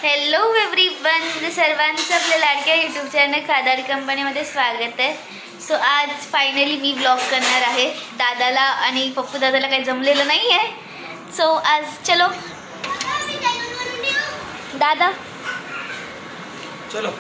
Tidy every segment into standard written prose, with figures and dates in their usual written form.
Hello everyone, सर्वांचं आपल्या लाडक्या यूट्यूब चॅनल खादाड कंपनीमध्ये स्वागत आहे. सो आज फायनली मी ब्लॉग करणार आहे. दादाला आणि पप्पू दादाला काही जमलेलं नाही आहे. सो आज चलो दादा चलो.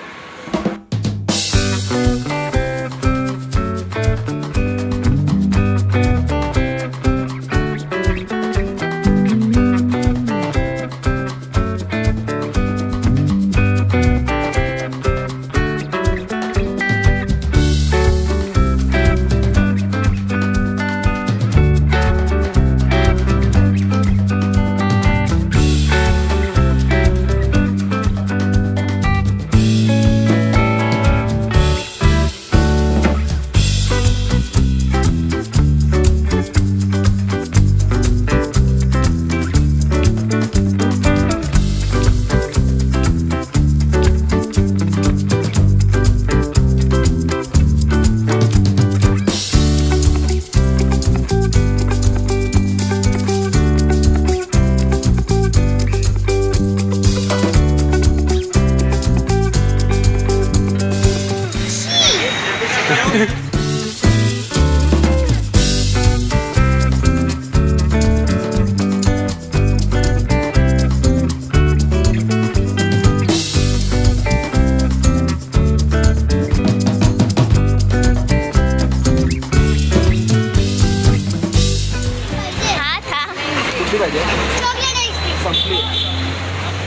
चॉकलेट आइसक्रीम संपली.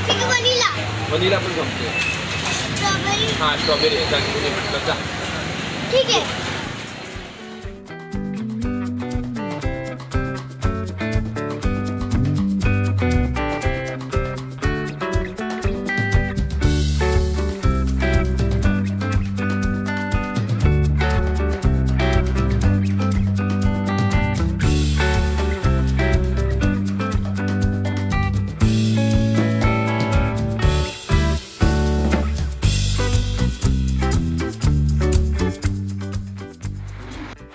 ठीक है. वनीला पण संपली. स्ट्रॉबेरी. हां स्ट्रॉबेरी आहे. चांगली म्हटलं जा. ठीक है.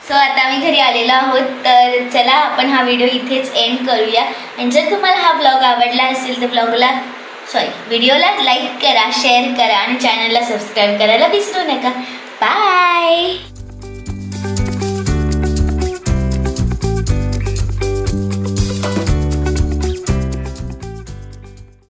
सो आता आम्ही घरी आलेलो आहोत. तर चला आपण हा व्हिडिओ इथेच एंड करूया. आणि जर तुम्हाला हा ब्लॉग आवडला असेल तर व्हिडिओला लाईक करा, शेअर करा आणि चॅनलला सबस्क्राईब करायला विसरू नका. बाय.